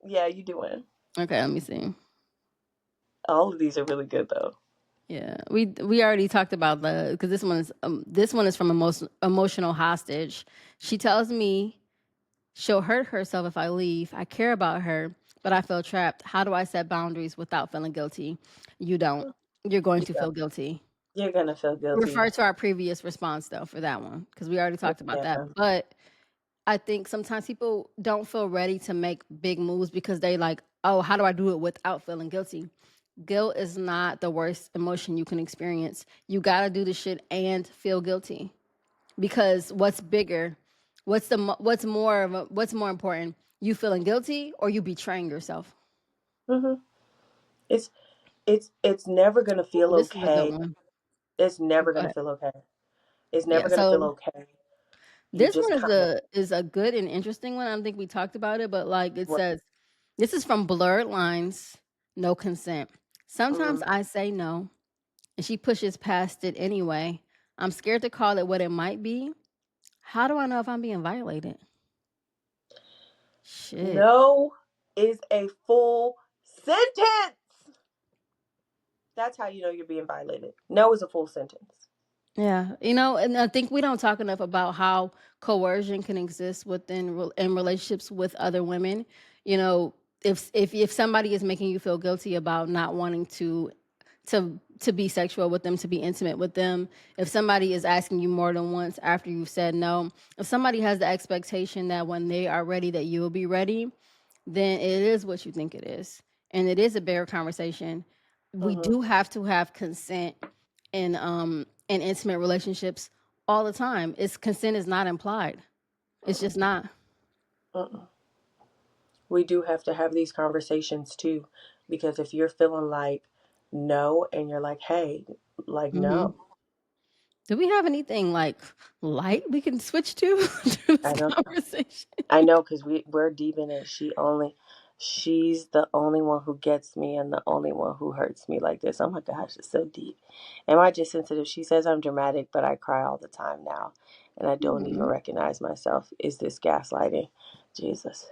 Yeah, you doing. Okay, let me see. All of these are really good though. Yeah, we already talked about the because this one is from emotional hostage. She tells me she'll hurt herself if I leave. I care about her, but I feel trapped. How do I set boundaries without feeling guilty? You don't. You're going You to know, feel guilty. you're gonna feel guilty. Refer to our previous response though for that one because we already talked about that. Yeah. But I think sometimes people don't feel ready to make big moves because they like, oh, how do I do it without feeling guilty? Guilt is not the worst emotion you can experience. You got to do the shit and feel guilty because what's bigger? What's more important? You feeling guilty or you betraying yourself? Mhm. It's it's never gonna Ooh, feel this is a good okay. one. It's never Go gonna ahead. feel okay. It's Yeah. never gonna feel So okay. You this just one kind of is a good and interesting one. I don't think we talked about it, but like it what. says, this is from Blurred Lines, No Consent. Sometimes Mm, I say no, and she pushes past it anyway. I'm scared to call it what it might be. How do I know if I'm being violated? Shit. no is a full sentence. That's how you know you're being violated. No is a full sentence. Yeah, and I think we don't talk enough about how coercion can exist in relationships with other women. You know, if somebody is making you feel guilty about not wanting to be sexual with them, to be intimate with them, if somebody is asking you more than once after you've said no, if somebody has the expectation that when they are ready that you will be ready, then it is what you think it is. And it is a bigger conversation. We Mm-hmm. do have to have consent in intimate relationships all the time. It's consent is not implied. It's Mm-mm. just not. Mm-mm. We do have to have these conversations too, because if you're feeling like no and you're like, hey, like Hmm. no, Do we have anything like light we can switch to through this I don't. conversation? I know because we're deep in it. She's the only one who gets me and the only one who hurts me like this. Oh my gosh, it's so deep. Am I just sensitive? She says I'm dramatic, but I cry all the time now, and I don't even Mhm. recognize myself. Is this gaslighting? Jesus.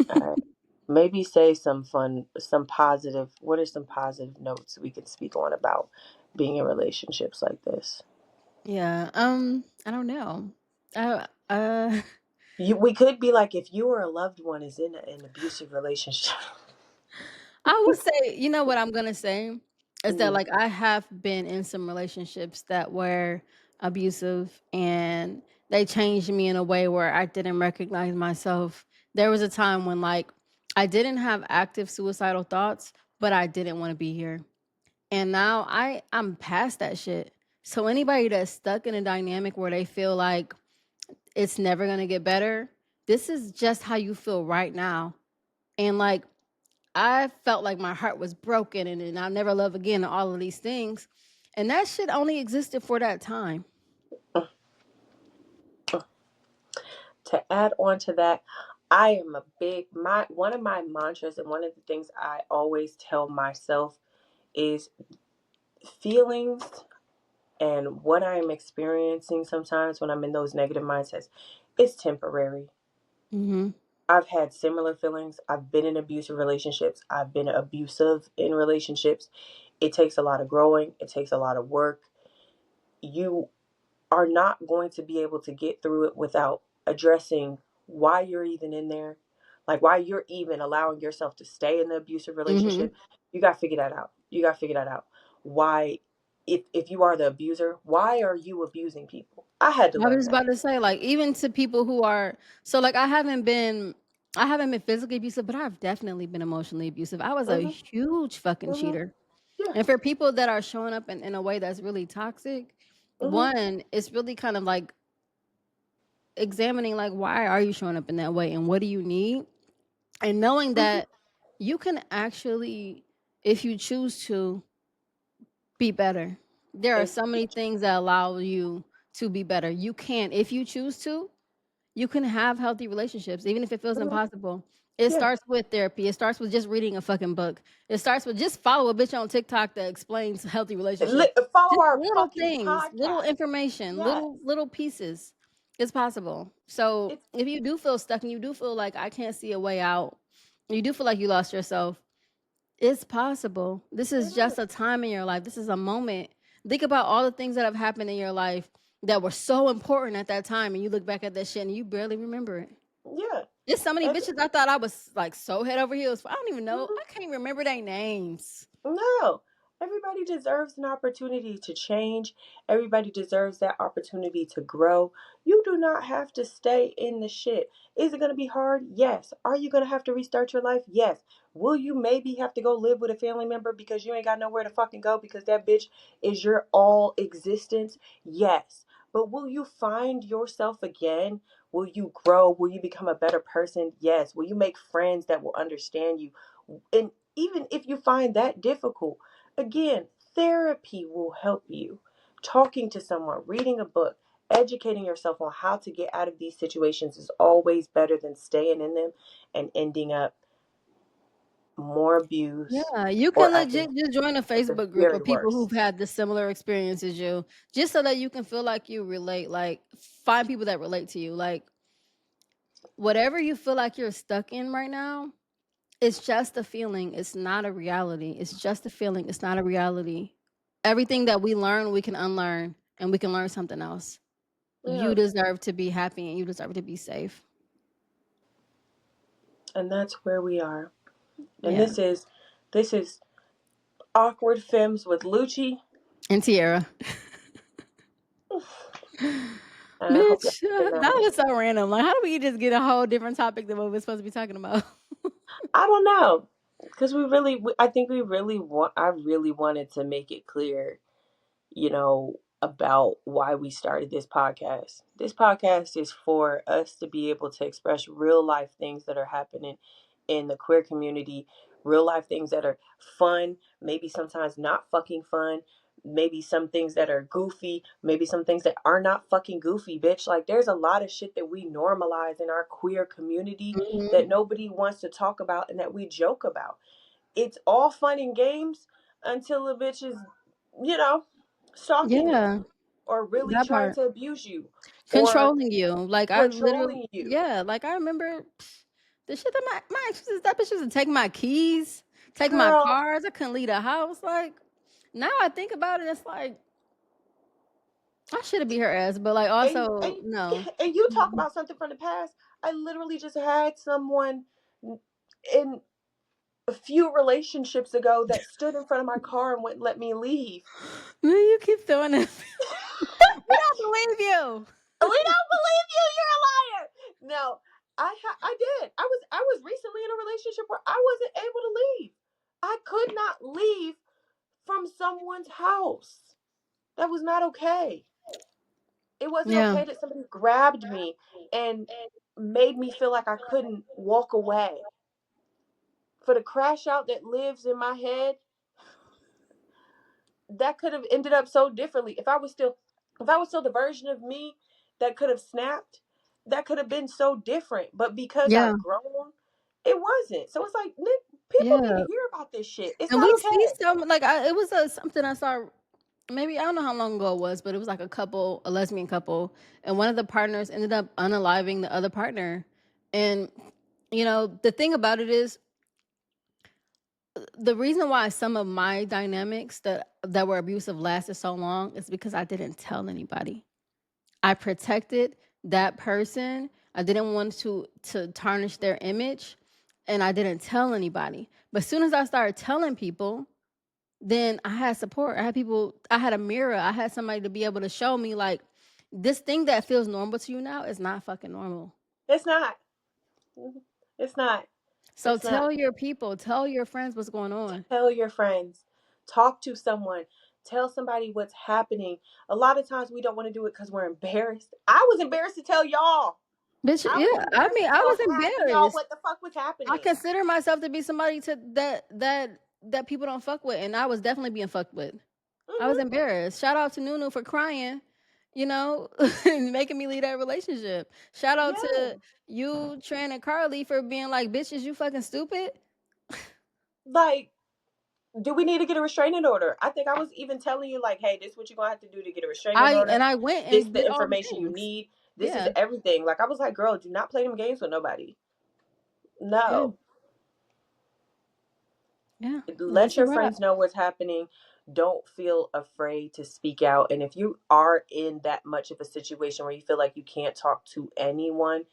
All right. Maybe say some positive. What are some positive notes we can speak on about being in relationships like this? Yeah. I don't know. Uh We could be like if you or a loved one is in an abusive relationship. I would say, you know what I'm gonna say is that Mm, like I have been in some relationships that were abusive and they changed me in a way where I didn't recognize myself. There was a time when like I didn't have active suicidal thoughts, but I didn't want to be here. And now I'm past that shit. So anybody that's stuck in a dynamic where they feel like it's never gonna get better, this is just how you feel right now. And like I felt like my heart was broken and I'll never love again and all of these things. And that shit only existed for that time. mm, mm. To add on to that, I am a big my one of my mantras and one of the things I always tell myself is feelings and what I am experiencing sometimes when I'm in those negative mindsets, it's temporary. Mhm. I've had similar feelings. I've been in abusive relationships. I've been abusive in relationships. It takes a lot of growing. It takes a lot of work. You are not going to be able to get through it without addressing why you're even in there, like why you're even allowing yourself to stay in the abusive Mhm. relationship. You got to figure that out. You got to figure that out. Why, if you are the abuser, why are you abusing people? I had to I was learn just that. about to say, like, even to people who are so like I haven't been physically abusive, but I've definitely been emotionally abusive. I was a Hmm. huge fucking Hmm. cheater. Yeah. And for people that are showing up in a way that's really toxic, Hmm. one, it's really kind of like examining like why are you showing up in that way and what do you need? And knowing Mhm. that you can actually, if you choose to, be better. There are If so many things that allow you to be better. You can, if you choose to, you can have healthy relationships, even if it feels Mhm. impossible. It Yeah, starts with therapy. It starts with just reading a fucking book. It starts with just follow a bitch on TikTok that explains healthy relationships. follow Just our little fucking things, little podcast. information, Yes, little pieces. It's possible. So it's if you do feel stuck and you do feel like I can't see a way out, you do feel like you lost yourself, it's possible. This it is just is. a time in your life. This is a moment. Think about all the things that have happened in your life that were so important at that time, and you look back at that shit and you barely remember it. Yeah. There's so many Every, bitches I thought I was like so head over heels for. I don't even know. mhm. I can't remember their names. No. Everybody deserves an opportunity to change. Everybody deserves that opportunity to grow. You do not have to stay in the shit. Is it going to be hard? Yes. Are you going to have to restart your life? Yes. Will you maybe have to go live with a family member because you ain't got nowhere to fucking go because that bitch is your all existence? Yes. But will you find yourself again? Will you grow? Will you become a better person? Yes. Will you make friends that will understand you? And even if you find that difficult, again, therapy will help you. Talking to someone, reading a book, educating yourself on how to get out of these situations is always better than staying in them and ending up more abuse Yeah, you can or acting legit just join a at the Facebook group very of people worst. who've had the similar experience as you, just so that you can feel like you relate. Like find people that relate to you. Like whatever you feel like you're stuck in right now, it's just a feeling. It's not a reality. It's just a feeling. It's not a reality. Everything that we learn, we can unlearn and we can learn something else. You Yeah. deserve to be happy and you deserve to be safe. And that's where we are. And Yeah. this is awkward films with Luchi. And Tiera. And I hope y'all Bitch, have a good that night. was so random. Like, how do we just get a whole different topic than what we're supposed to be talking about? I don't know. Because I think I really wanted to make it clear, about why we started this podcast. This podcast is for us to be able to express real life things that are happening in the queer community, real life things that are fun, maybe sometimes not fucking fun, maybe some things that are goofy, maybe some things that are not fucking goofy, bitch. Like, there's a lot of shit that we normalize in our queer community Mhm. that nobody wants to talk about and that we joke about. It's all fun and games until a bitch is, you know, stalking you Yeah, or really that trying part. to abuse you or Controlling you. Like, I literally, controlling you. yeah, like, I remember the shit that my ex used that bitch used to take my keys, take my Girl, cards. I couldn't leave the house. Like, now I think about it, it's like, I should have beat her ass, but, like, and, also, and, no. and you talk about something from the past. I literally just had someone in a few relationships ago that stood in front of my car and wouldn't let me leave. Man, you keep throwing it. We don't believe you. We don't believe you. You're a liar. No, I did. I was recently in a relationship where I wasn't able to leave. I could not leave from someone's house. That was not okay. It wasn't Yeah. okay that somebody grabbed me and made me feel like I couldn't walk away. For the crash out that lives in my head, that could have ended up so differently. If I was still the version of me that could have snapped, that could have been so different. But because Yeah. I've grown, it wasn't. So it's like, Nick, people need Yeah. to hear about this shit. It's And not we see okay. some like it was something I saw. Maybe I don't know how long ago it was, but it was like a couple, a lesbian couple, and one of the partners ended up unaliving the other partner. And the thing about it is the reason why some of my dynamics that were abusive lasted so long is because I didn't tell anybody. I protected that person. I didn't want to tarnish their image, and I didn't tell anybody. But as soon as I started telling people, then I had support. I had people, I had a mirror. I had somebody to be able to show me like this thing that feels normal to you now is not fucking normal. It's not. It's not. So It's not. tell your people, tell your friends what's going on. Tell your friends. Talk to someone. Tell somebody what's happening. A lot of times we don't want to do it because we're embarrassed. I was embarrassed to tell y'all. Bitch, I was yeah. I embarrassed mean, as I hell was asking y'all embarrassed. what the fuck was I happening. consider myself to be somebody that people don't fuck with, and I was definitely being fucked with. I was Hmm. embarrassed. Shout out to Nunu for crying, you know, and making me leave that relationship. Shout out Yeah. to you, Tran and Carly for being like, bitches, you fucking stupid. Like, do we need to get a restraining order? I think I was even telling you, like, hey, this is what you're gonna have to do to get a restraining order. I went This and the did all the information you things. need. This is Yeah. everything. Like, I was like, girl, do not play them games with nobody. Yeah. No. Yeah. And Let that's a your wrap. friends know what's happening. Don't feel afraid to speak out. And if you are in that much of a situation where you feel like you can't talk to anyone,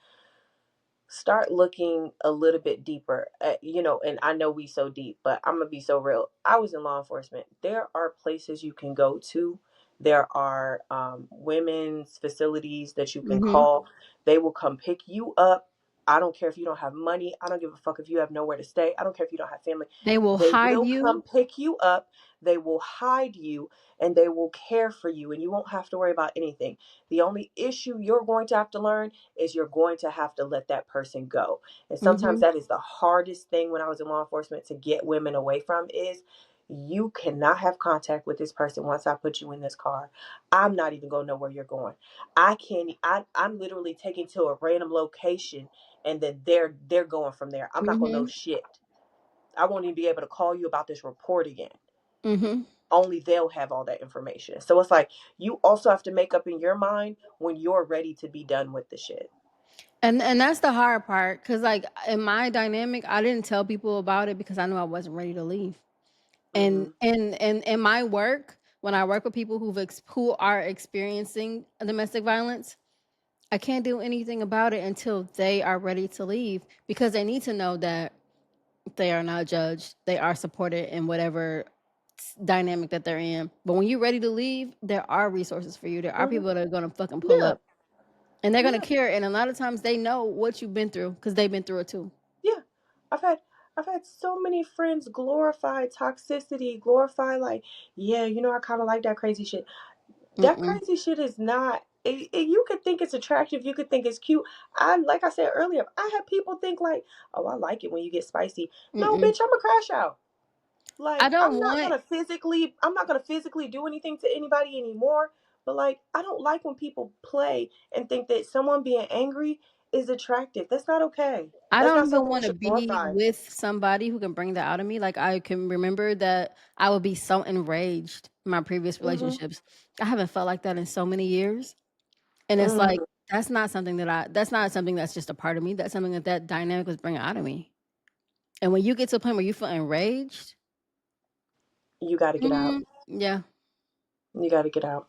start looking a little bit deeper at, and I know we so deep, but I'm gonna be so real. I was in law enforcement. There are places you can go to. There are women's facilities that you can Hmm. call. They will come pick you up. I don't care if you don't have money. I don't give a fuck if you have nowhere to stay. I don't care if you don't have family. They will They hide will you. come pick you up. They will hide you, and they will care for you, and you won't have to worry about anything. The only issue you're going to have to learn is you're going to have to let that person go. And sometimes Hmm. that is the hardest thing when I was in law enforcement to get women away from is you cannot have contact with this person once I put you in this car. I'm not even going to know where you're going. I can't I'm literally taken to a random location and then they're going from there. I'm not going to know Hmm. shit. I won't even be able to call you about this report again. Hmm. Only they'll have all that information. So it's like you also have to make up in your mind when you're ready to be done with the shit. And that's the hard part, because like in my dynamic, I didn't tell people about it because I knew I wasn't ready to leave. And Mhm. in my work, when I work with people who are experiencing domestic violence, I can't do anything about it until they are ready to leave, because they need to know that they are not judged. They are supported in whatever dynamic that they're in. But when you're ready to leave, there are resources for you. There are Mhm. people that are going to fucking pull Yeah. up, and they're going Yeah. to care. And a lot of times they know what you've been through because they've been through it too. Yeah. I've had I've had so many friends glorify toxicity, glorify like, yeah, I kind of like that crazy shit. That Mm-mm. crazy shit is not. You could think it's attractive. You could think it's cute. Like I said earlier, I had people think like, oh, I like it when you get spicy. No, Mm-mm. bitch, I'm a crash out. I Like don't want. I'm not gonna physically do anything to anybody anymore. But like, I don't like when people play and think that someone being angry is attractive. That's not okay. I That's don't not even something we want to should be glorify. with somebody who can bring that out of me. Like I can remember that I would be so enraged in my previous Mhm. relationships. I haven't felt like that in so many years. And it's like Mhm. that's not something that's just a part of me. That's something that dynamic was bringing out of me. And when you get to a point where you feel enraged, You got to get out. yeah, You got to get out.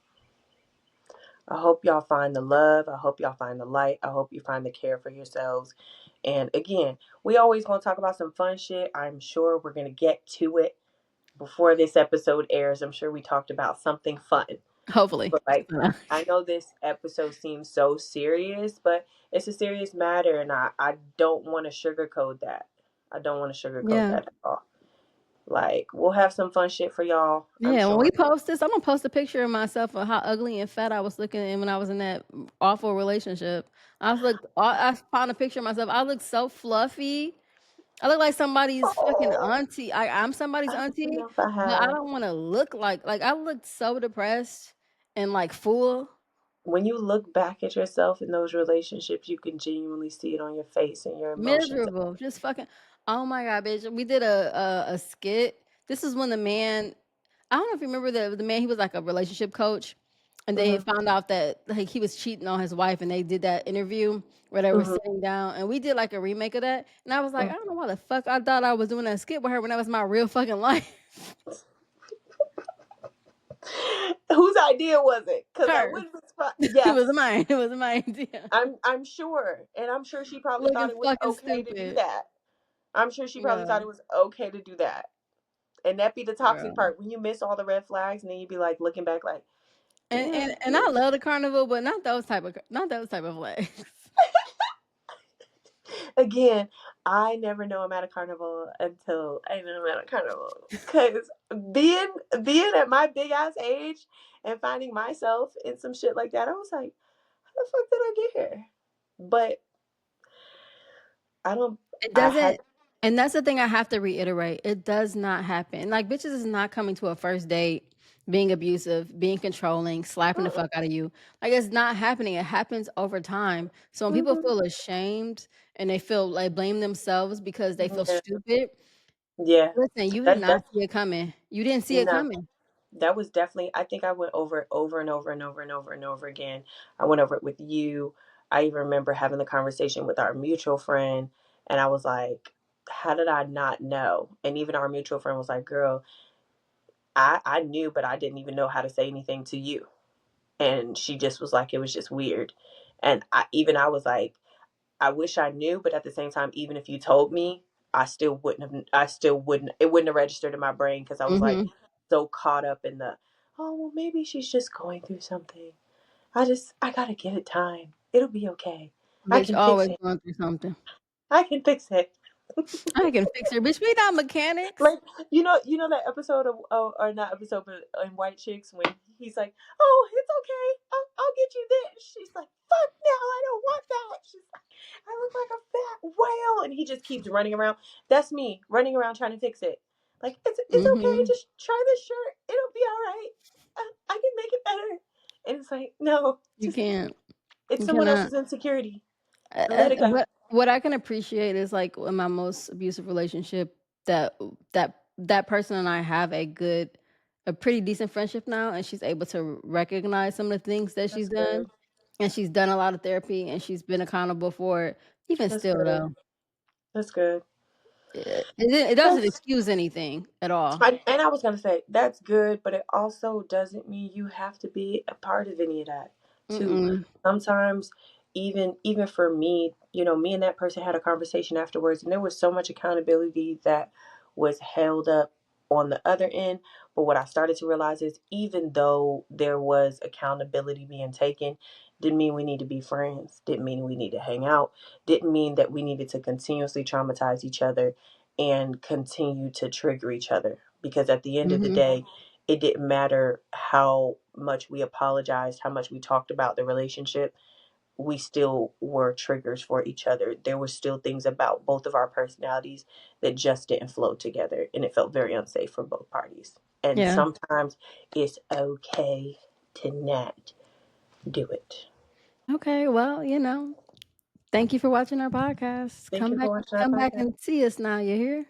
I hope y'all find the love. I hope y'all find the light. I hope you find the care for yourselves. And again, we always going to talk about some fun shit. I'm sure we're going to get to it before this episode airs. I'm sure we talked about something fun. hopefully. But like, I know this episode seems so serious, but it's a serious matter, and I don't want to sugarcoat that. I don't want to sugarcoat Yeah. that at all. Like, we'll have some fun shit for y'all, I'm Yeah, when we sure. post this, I'm gonna post a picture of myself of how ugly and fat I was looking when I was in that awful relationship. I found a picture of myself. I looked so fluffy. I look like somebody's fucking Oh, auntie. I'm somebody's I don't auntie, know if I but I have. don't want to look like I looked so depressed and like full, When you look back at yourself in those relationships, you can genuinely see it on your face and your emotions. miserable, just fucking. Oh my god, bitch! We did a skit. This is when the man. I don't know if you remember the man. He was like a relationship coach, and they Hmm. found out that like he was cheating on his wife, and they did that interview where they were Hmm. sitting down, and we did like a remake of that. And I was like, I don't know why the fuck I thought I was doing that skit with her when that was my real fucking life. Whose idea was it? Because I Her. wouldn't be surprised. It was Yes, mine. It was my idea. I'm sure, and I'm sure she probably thought Looking it was fucking okay to do stupid. that. I'm sure she probably Yeah, thought it was okay to do that, and that be the toxic girl. part when you miss all the red flags, and then you be like looking back, like, And damn, and I bitch. love the carnival, but not those type of flags. Again, I never know I'm at a carnival until I know I'm at a carnival. Cause being at my big ass age and finding myself in some shit like that, I was like, how the fuck did I get here? But I don't. It I had. doesn't, and that's the thing I have to reiterate. It does not happen. Like, bitches is not coming to a first date being abusive, being controlling, slapping the Mm-mm, fuck out of you. Like, it's not happening. It happens over time. So when people mhm. feel ashamed and they feel like blame themselves because they feel Yeah, stupid, yeah. listen, you did That not that see it coming. You didn't see it no. coming. That was definitely. I think I went over it over and over and over and over and over again. I went over it with you. I even remember having the conversation with our mutual friend, and I was like, "How did I not know?" And even our mutual friend was like, "Girl, I knew, but I didn't even know how to say anything to you." And she just was like, it was just weird. And I was like, I wish I knew, but at the same time, even if you told me, I still wouldn't, it wouldn't have registered in my brain because I was like Mhm. so caught up in the, oh, well, maybe she's just going through something. I gotta give it time. It'll be okay. I Bitch can fix always it. going through something. I can fix it. I can fix her. Bitch, we not mechanics. Like you know that episode of or not episode, but in White Chicks when he's like, "Oh, it's okay, I'll get you this." She's like, "Fuck no, I don't want that." She's like, "I look like a fat whale," and he just keeps running around. That's me running around trying to fix it. Like it's okay, Mhm. just try this shirt, it'll be all right. I can make it better. And it's like, no, You just can't. it's You someone cannot. else's insecurity. Let And it go. what I can appreciate is like in my most abusive relationship that that person and I have a pretty decent friendship now, and she's able to recognize some of the things that she's That's good. done, and she's done a lot of therapy, and she's been accountable for it. Even That's still good. though, That's good. it doesn't That's excuse anything at all. and I was gonna say that's good, but it also doesn't mean you have to be a part of any of that too. Mm-mm. Sometimes even for me, you know, me and that person had a conversation afterwards, and there was so much accountability that was held up on the other end. But what I started to realize is even though there was accountability being taken, didn't mean we need to be friends, didn't mean we need to hang out, didn't mean that we needed to continuously traumatize each other and continue to trigger each other. Because at the end of the Mhm. day, it didn't matter how much we apologized, how much we talked about the relationship, we still were triggers for each other. There were still things about both of our personalities that just didn't flow together, and it felt very unsafe for both parties. And Yeah. sometimes it's okay to not do it. Okay. Well, thank you for watching our podcast. Thank you for watching our Come back podcast. and see us now. You hear?